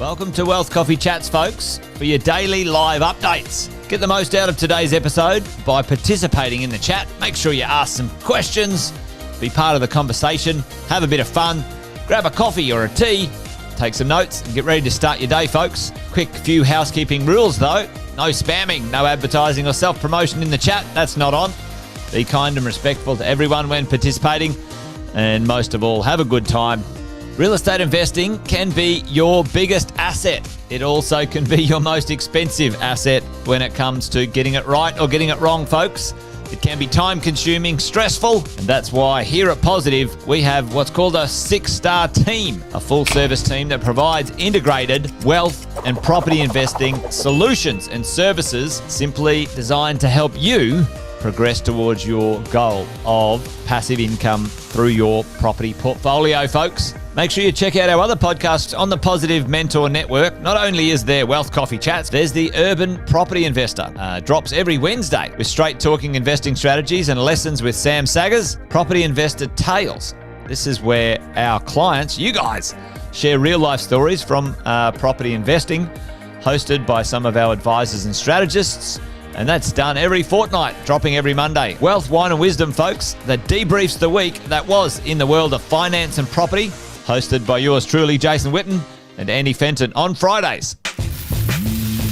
Welcome to Wealth Coffee Chats, folks, for your daily live updates. Get the most out of today's episode by participating in the chat. Make sure you ask some questions, be part of the conversation, have a bit of fun, grab a coffee or a tea, take some notes, and get ready to start your day, folks. Quick few housekeeping rules, though. No spamming, no advertising or self-promotion in the chat. That's not on. Be kind and respectful to everyone when participating. And most of all, have a good time. Real estate investing can be your biggest asset. It also can be your most expensive asset when it comes to getting it right or getting it wrong, folks. It can be time-consuming, stressful, and that's why here at Positive, we have what's called a 6-star team, a full-service team that provides integrated wealth and property investing solutions and services simply designed to help you progress towards your goal of passive income through your property portfolio, folks. Make sure you check out our other podcasts on the Positive Mentor Network. Not only is there Wealth Coffee Chats, there's the Urban Property Investor. Drops every Wednesday with straight talking investing strategies and lessons with Sam Saggers. Property Investor Tales. This is where our clients, you guys, share real life stories from property investing, hosted by some of our advisors and strategists. And that's done every fortnight, dropping every Monday. Wealth, Wine and Wisdom, folks, that debriefs the week that was in the world of finance and property, hosted by yours truly, Jason Witten and Andy Fenton on Fridays.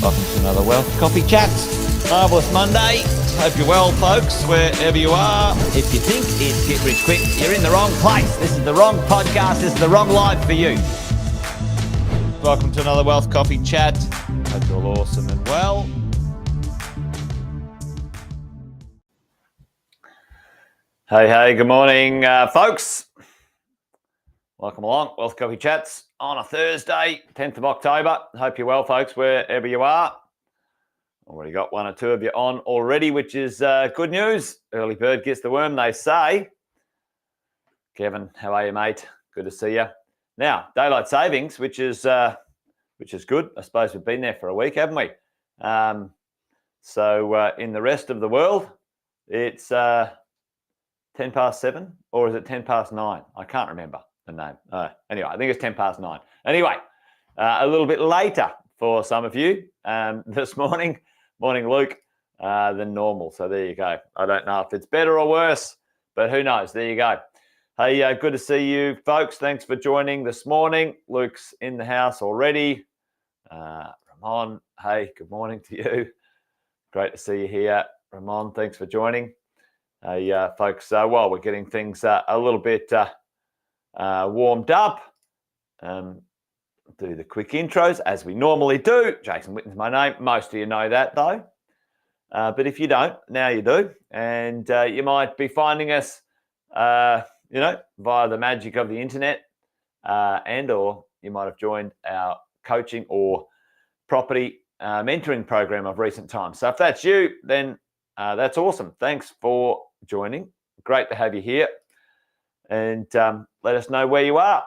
Welcome to another Wealth Coffee Chat. Marvellous Monday. Hope you're well, folks, wherever you are. If you think it's Get Rich Quick, you're in the wrong place. This is the wrong podcast. This is the wrong live for you. Welcome to another Wealth Coffee Chat. Hope you're all awesome and well. Hey, good morning, folks. Welcome along, Wealth Coffee Chats on a Thursday, 10th of October. Hope you're well, folks, wherever you are. Already got one or two of you on already, which is good news. Early bird gets the worm, they say. Kevin, how are you, mate? Good to see you. Now, daylight savings, which is good. I suppose we've been there for a week, haven't we? So in the rest of the world, it's 10 past 7, or is it 10 past 9? I can't remember the name. Anyway, I think it's 10 past 9. Anyway, a little bit later for some of you this morning, Luke, than normal. So there you go. I don't know if it's better or worse, but who knows? There you go. Hey, good to see you, folks. Thanks for joining this morning. Luke's in the house already. Ramon, hey, good morning to you. Great to see you here. Ramon, thanks for joining. Hey, folks, while we're getting things a little bit warmed up, do the quick intros as we normally do. Jason Witten's my name. Most of you know that, though. But if you don't, now you do. And you might be finding us, via the magic of the internet, or you might have joined our coaching or property mentoring program of recent times. So if that's you, then that's awesome. Thanks for joining. Great to have you here. And let us know where you are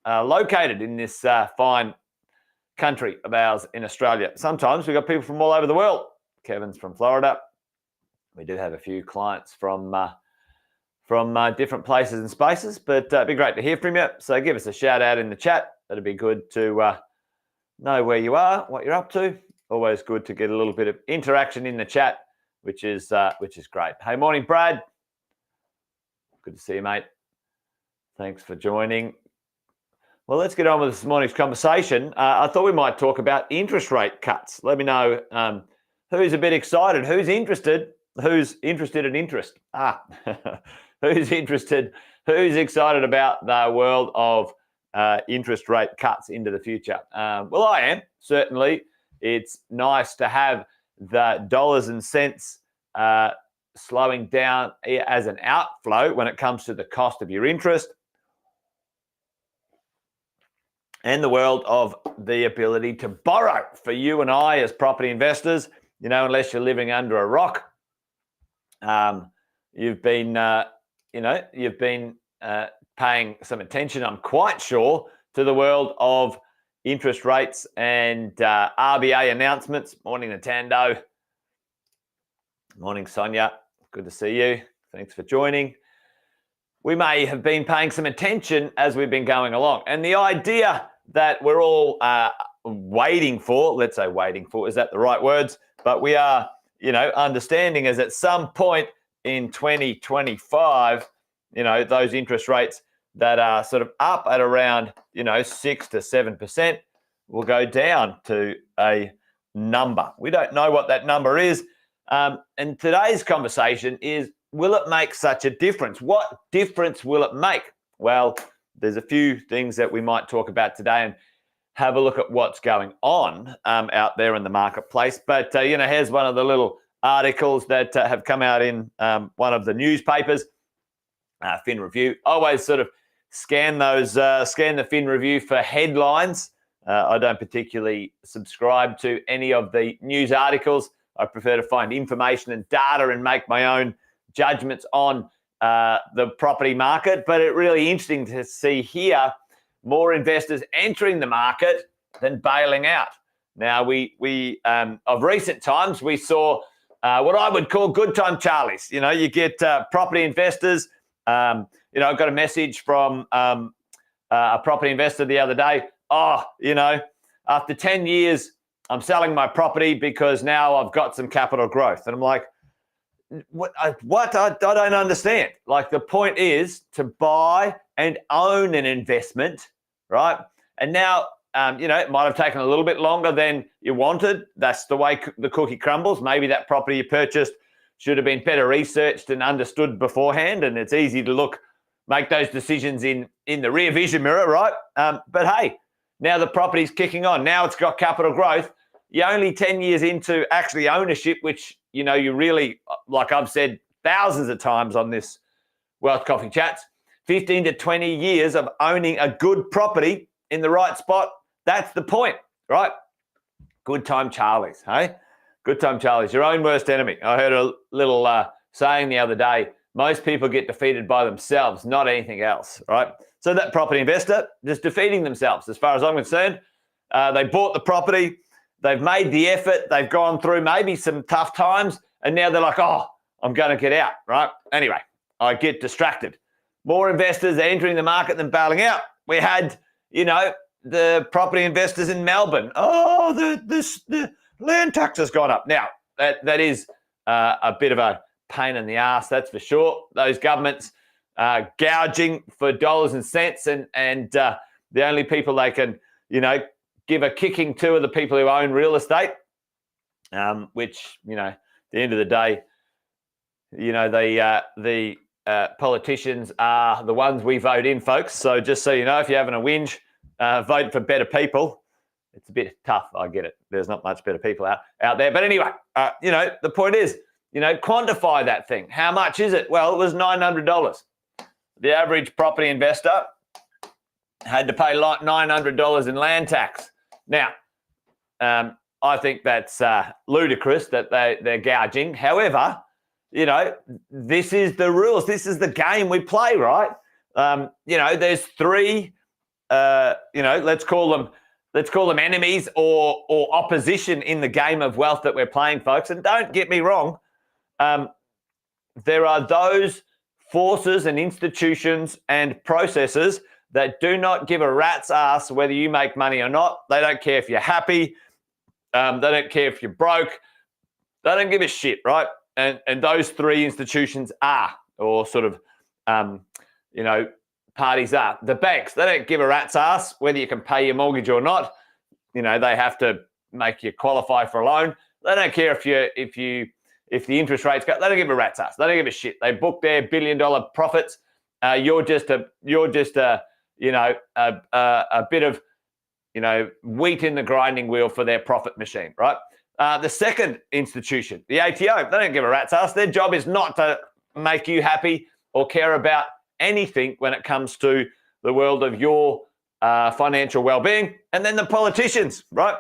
located in this fine country of ours in Australia. Sometimes we've got people from all over the world. Kevin's from Florida. We do have a few clients from different places and spaces, but it'd be great to hear from you. So give us a shout out in the chat. That'd be good to know where you are, what you're up to. Always good to get a little bit of interaction in the chat, which is great. Hey, morning, Brad. Good to see you, mate. Thanks for joining. Well, let's get on with this morning's conversation. I thought we might talk about interest rate cuts. Let me know who's a bit excited, who's interested in interest. Who's interested, who's excited about the world of interest rate cuts into the future? Well, I am, certainly. It's nice to have the dollars and cents slowing down as an outflow when it comes to the cost of your interest, and the world of the ability to borrow for you and I as property investors. Unless you're living under a rock, you've been paying some attention, I'm quite sure, to the world of interest rates and RBA announcements. Morning, Natando. Morning, Sonia. Good to see you. Thanks for joining. We may have been paying some attention as we've been going along. And the idea that we're all waiting for, let's say waiting for, is that the right words? But we are, understanding is at some point in 2025, those interest rates that are sort of up at around, 6 to 7% will go down to a number. We don't know what that number is. And today's conversation is, will it make such a difference? What difference will it make? Well, there's a few things that we might talk about today and have a look at what's going on out there in the marketplace. But, here's one of the little articles that have come out in one of the newspapers, Fin Review. Always sort of scan the Fin Review for headlines. I don't particularly subscribe to any of the news articles. I prefer to find information and data and make my own judgments on the property market. But it's really interesting to see here more investors entering the market than bailing out. Now, we of recent times, we saw what I would call good time Charlies. You get property investors. I got a message from a property investor the other day. After 10 years, I'm selling my property because now I've got some capital growth. And I'm like, what? I don't understand. Like, the point is to buy and own an investment, right? And now, it might have taken a little bit longer than you wanted. That's the way the cookie crumbles. Maybe that property you purchased should have been better researched and understood beforehand. And it's easy to make those decisions in the rear vision mirror, right? But hey, now the property's kicking on. Now it's got capital growth. You're only 10 years into actually ownership, which, you really, like I've said thousands of times on this Wealth Coffee Chats, 15 to 20 years of owning a good property in the right spot. That's the point, right? Good time Charlies, hey? Good time Charlies, your own worst enemy. I heard a little saying the other day, most people get defeated by themselves, not anything else, right? So that property investor just defeating themselves, as far as I'm concerned. They bought the property, they've made the effort, they've gone through maybe some tough times, and now they're like, oh, I'm going to get out, right? Anyway, I get distracted. More investors are entering the market than bailing out. We had, the property investors in Melbourne. Oh, the land tax has gone up. Now, that is a bit of a pain in the ass, that's for sure. Those governments gouging for dollars and cents, and the only people they can, give a kicking to are the people who own real estate, which, at the end of the day, the politicians are the ones we vote in, folks. So just so you know, if you're having a whinge, vote for better people. It's a bit tough, I get it. There's not much better people out there. But anyway, the point is, quantify that thing. How much is it? Well, it was $900. The average property investor had to pay $900 in land tax. Now, I think that's ludicrous that they're gouging. However, this is the rules. This is the game we play, right? There's three, let's call them enemies or opposition in the game of wealth that we're playing, folks. And don't get me wrong, there are those forces and institutions and processes that do not give a rat's ass whether you make money or not. They don't care if you're happy. They don't care if you're broke. They don't give a shit, right? And those three institutions are, or sort of, parties are. The banks, they don't give a rat's ass whether you can pay your mortgage or not. They have to make you qualify for a loan. They don't care if the interest rates go. They don't give a rat's ass. They don't give a shit. They book their $1 billion profits. You're just a bit of, wheat in the grinding wheel for their profit machine, right? The second institution, the ATO, they don't give a rat's ass. Their job is not to make you happy or care about anything when it comes to the world of your financial well-being. And then the politicians, right?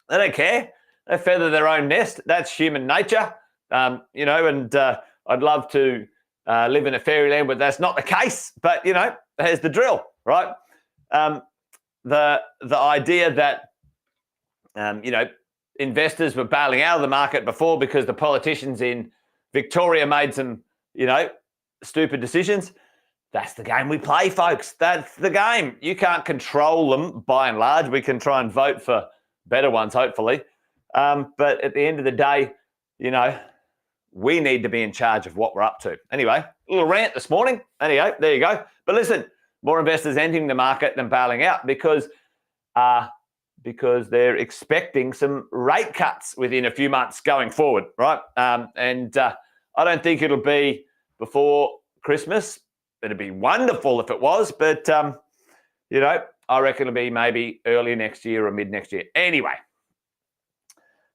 They don't care. They feather their own nest. That's human nature, and I'd love to live in a fairyland, but that's not the case. But, here's the drill, right? The idea that, investors were bailing out of the market before because the politicians in Victoria made some, stupid decisions. That's the game we play, folks. That's the game. You can't control them by and large. We can try and vote for better ones, hopefully. But at the end of the day, we need to be in charge of what we're up to. Anyway, a little rant this morning. Anyway, there you go. But listen, more investors entering the market than bailing out because they're expecting some rate cuts within a few months going forward, right? And I don't think it'll be before Christmas. It'd be wonderful if it was, but, I reckon it'll be maybe early next year or mid next year. Anyway,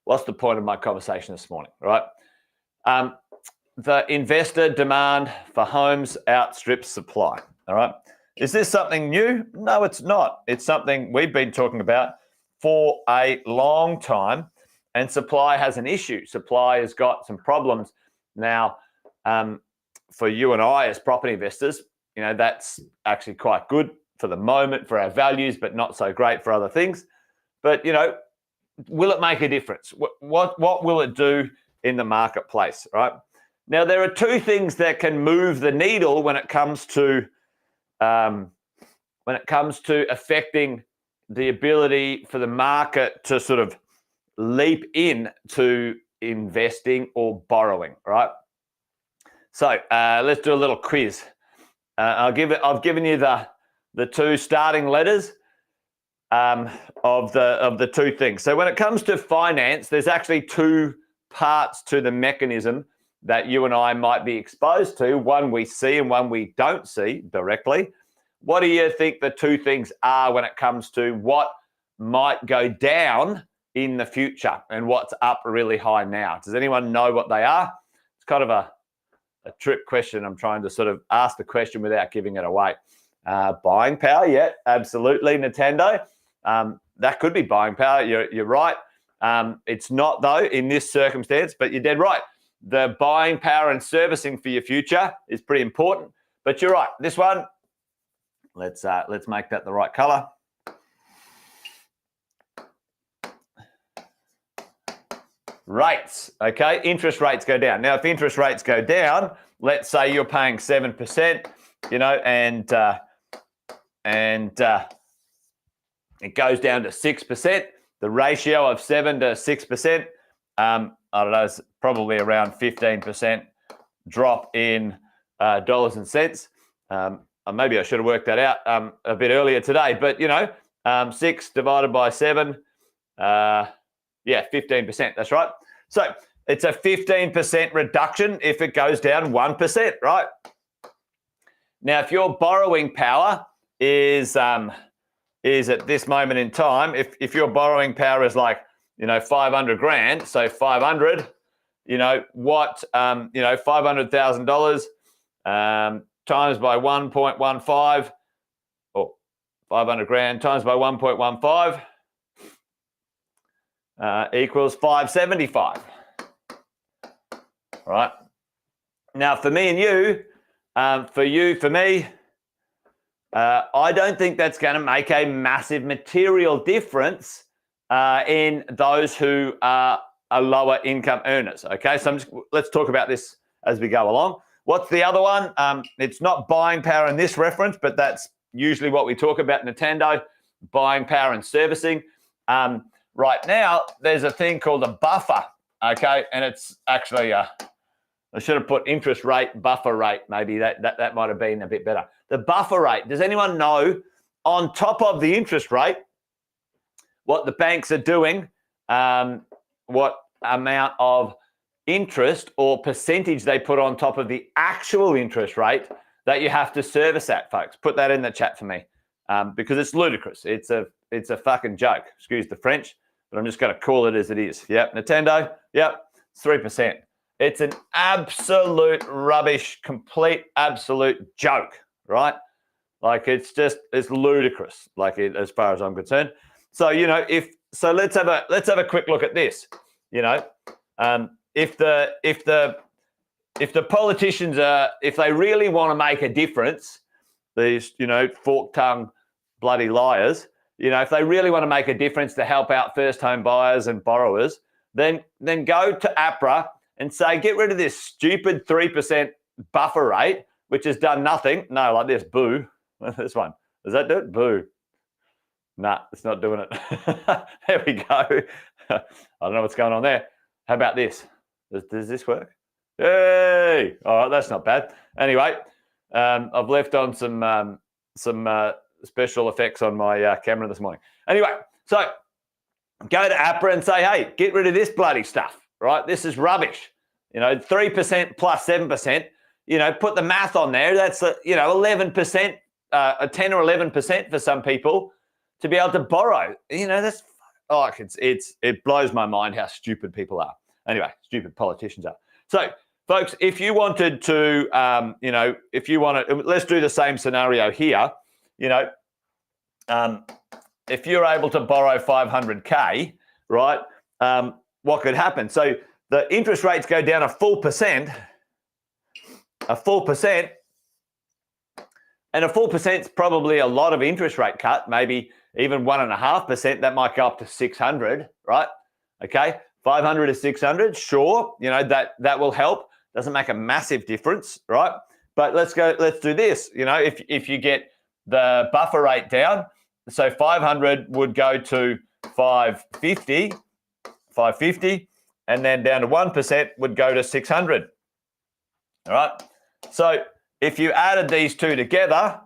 what's the point of my conversation this morning, right? The investor demand for homes outstrips supply, all right? Is this something new? No, it's not. It's something we've been talking about for a long time, and supply has an issue. Supply has got some problems. Now, for you and I as property investors, that's actually quite good for the moment for our values, but not so great for other things. But, will it make a difference? What will it do in the marketplace, right? Now, there are two things that can move the needle when it comes to affecting the ability for the market to sort of leap in to investing or borrowing, right? So let's do a little quiz. I've given you the two starting letters of the two things. So when it comes to finance, there's actually two parts to the mechanism that you and I might be exposed to. One we see and one we don't see directly. What do you think the two things are when it comes to what might go down in the future and what's up really high now? Does anyone know what they are? It's kind of a trick question. I'm trying to sort of ask the question without giving it away. Buying power, yeah, absolutely, Nintendo. That could be buying power. You're right. It's not, though, in this circumstance, but you're dead right. The buying power and servicing for your future is pretty important. But you're right. This one, let's make that the right color. Rates, okay? Interest rates go down. Now, if interest rates go down, let's say you're paying 7%, and it goes down to 6%. The ratio of 7 to 6%, I don't know, it's probably around 15% drop in dollars and cents. Maybe I should have worked that out a bit earlier today, but 6 divided by 7, 15%, that's right. So it's a 15% reduction if it goes down 1%, right? Now, if your borrowing power is at this moment in time, if your borrowing power is like, 500 grand, so 500, $500,000 times by 1.15, or 500 grand times by 1.15 equals 575. Right. Now, for me and you, for me, I don't think that's going to make a massive material difference in those who are lower income earners. Okay, so let's talk about this as we go along. What's the other one? It's not buying power in this reference, but that's usually what we talk about, Nintendo, buying power and servicing. Right now, there's a thing called a buffer, okay? And it's actually, I should have put interest rate, buffer rate. Maybe that might have been a bit better. The buffer rate, does anyone know on top of the interest rate what the banks are doing, what amount of interest or percentage they put on top of the actual interest rate that you have to service at, folks? Put that in the chat for me because it's ludicrous. It's a fucking joke. Excuse the French, but I'm just going to call it as it is. Yep, Nintendo, yep, 3%. It's an absolute rubbish, complete absolute joke, right? Like it's ludicrous, as far as I'm concerned. So, let's have a quick look at this. If the politicians if they really want to make a difference, these, fork-tongued bloody liars, if they really want to make a difference to help out first home buyers and borrowers, then go to APRA and say, get rid of this stupid 3% buffer rate, which has done nothing. No, like this, boo. This one. Does that do it? Boo. Nah, it's not doing it. There we go. I don't know what's going on there. How about this? Does this work? Hey! All right, that's not bad. Anyway, I've left on some special effects on my camera this morning. Anyway, so go to APRA and say, hey, get rid of this bloody stuff, right? This is rubbish. 3% plus 7%, put the math on there. That's, 11%, 10 or 11% for some people to be able to borrow. That's, it blows my mind how stupid people are. Anyway, stupid politicians are. So, folks, if you wanted to, let's do the same scenario here. If you're able to borrow 500K, right, what could happen? So the interest rates go down a full percent, and a full percent is probably a lot of interest rate cut, maybe even 1.5%. That might go up to 600, right? Okay, 500 to 600, sure, that will help. Doesn't make a massive difference, right? But let's do this. If you get the buffer rate down, so 500 would go to 550, and then down to 1% would go to 600. All right. So if you added these two together,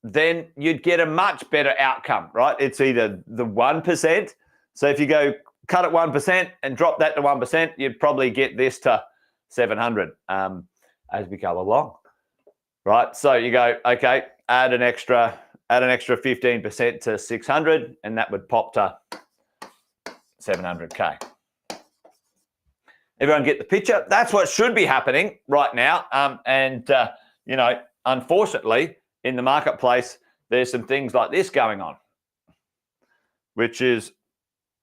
then you'd get a much better outcome, right? It's either the 1%. So if you go cut it 1% and drop that to 1%, you'd probably get this to 700 as we go along, right? So you go, okay, add an extra 15% to 600, and that would pop to 700K. Everyone get the picture? That's what should be happening right now. Unfortunately, in the marketplace, there's some things like this going on, which is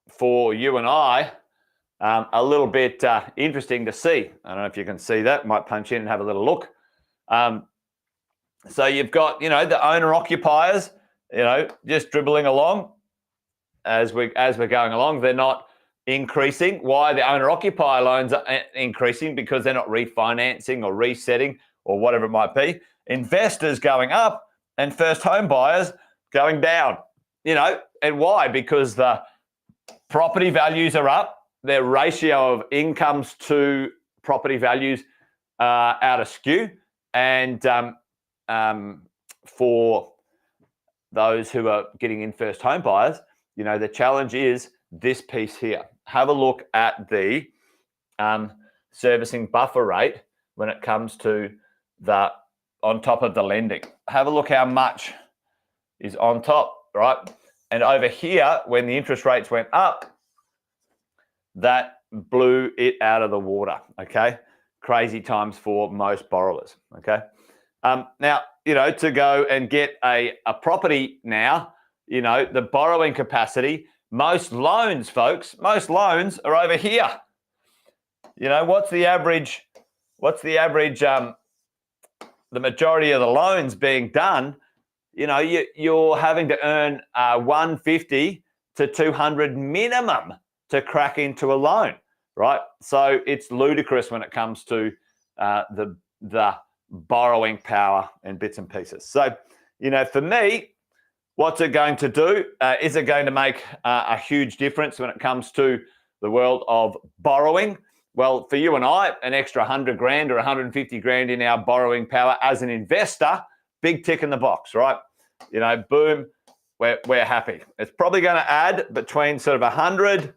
for you and I a little bit interesting to see. I don't know if you can see that. Might punch in and have a little look. So you've got, the owner-occupiers, just dribbling along as we're going along. They're not increasing. Why? The owner-occupier loans are increasing because they're not refinancing or resetting or whatever it might be. Investors going up and first home buyers going down, and why? Because the property values are up. Their ratio of incomes to property values are out of skew. And for those who are getting in first home buyers, the challenge is this piece here. Have a look at the servicing buffer rate when it comes to the on top of the lending. Have a look how much is on top, right? And over here, when the interest rates went up, that blew it out of the water, okay? Crazy times for most borrowers, okay? Now, to go and get a property now, the borrowing capacity, most loans, folks, are over here. What's the average, the majority of the loans being done, you're having to earn 150 to 200 minimum to crack into a loan, right? So it's ludicrous when it comes to the borrowing power and bits and pieces. So, for me, what's it going to do? Is it going to make a huge difference when it comes to the world of borrowing? Well, for you and I, an extra 100 grand or 150 grand in our borrowing power as an investor, big tick in the box, right? Boom, we're happy. It's probably going to add between sort of 100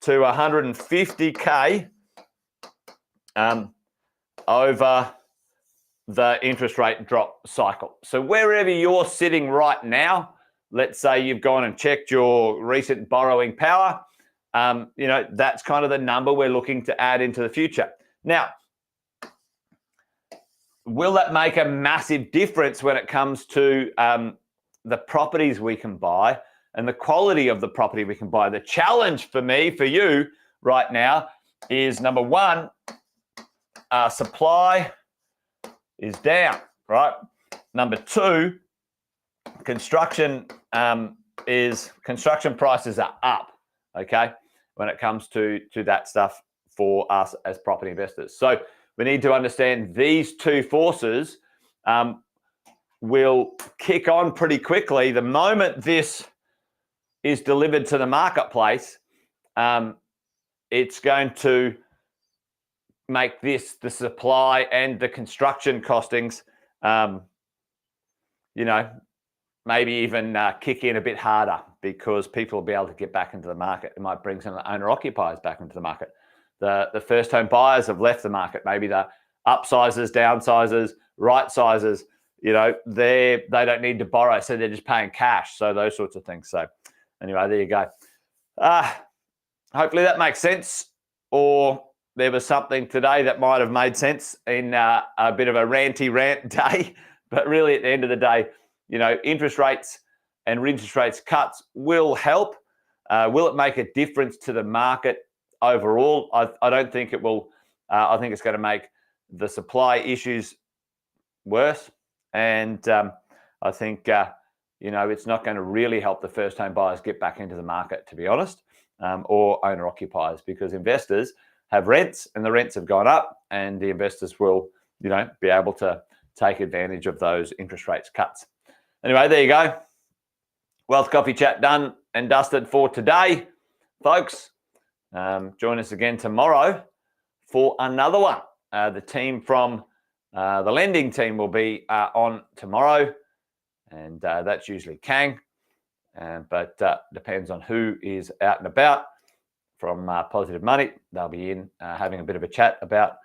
to 150K over the interest rate drop cycle. So wherever you're sitting right now, let's say you've gone and checked your recent borrowing power, that's kind of the number we're looking to add into the future. Now, will that make a massive difference when it comes to the properties we can buy and the quality of the property we can buy? The challenge for me, for you right now is number one, supply is down, right? Number two, construction prices are up, okay, when it comes to that stuff for us as property investors. So we need to understand these two forces will kick on pretty quickly. The moment this is delivered to the marketplace, it's going to make this, the supply and the construction costings, maybe even kick in a bit harder, because people will be able to get back into the market. It might bring some of the owner-occupiers back into the market. The first home buyers have left the market. Maybe the upsizers, downsizers, right sizers, they don't need to borrow, so they're just paying cash. So those sorts of things. So anyway, there you go. Hopefully that makes sense, or there was something today that might have made sense in a bit of a ranty rant day. But really, at the end of the day, interest rates and interest rates cuts will help. Will it make a difference to the market overall? I don't think it will. I think it's going to make the supply issues worse. And I think, it's not going to really help the first home buyers get back into the market, to be honest, or owner occupiers, because investors have rents and the rents have gone up, and the investors will, be able to take advantage of those interest rates cuts. Anyway, there you go. Wealth Coffee Chat done and dusted for today, folks. Join us again tomorrow for another one. The team from the lending team will be on tomorrow, and that's usually Kang. But depends on who is out and about from Positive Money. They'll be in having a bit of a chat about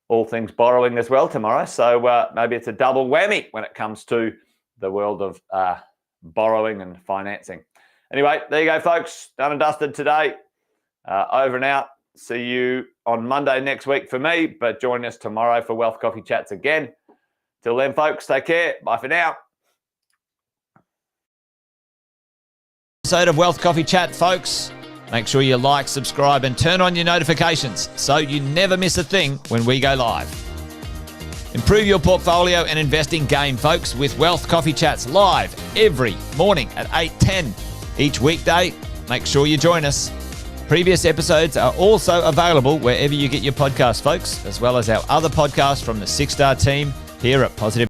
all things borrowing as well tomorrow. So maybe it's a double whammy when it comes to the world of borrowing and financing. Anyway, there you go, folks. Done and dusted today. Over and out. See you on Monday next week for me, but join us tomorrow for Wealth Coffee Chats again. Till then, folks, take care. Bye for now. Episode of Wealth Coffee Chat, folks. Make sure you like, subscribe, and turn on your notifications so you never miss a thing when we go live. Improve your portfolio and investing game, folks, with Wealth Coffee Chats live every morning at 8:10 each weekday. Make sure you join us. Previous episodes are also available wherever you get your podcasts, folks, as well as our other podcasts from the 6 Star team here at Positive.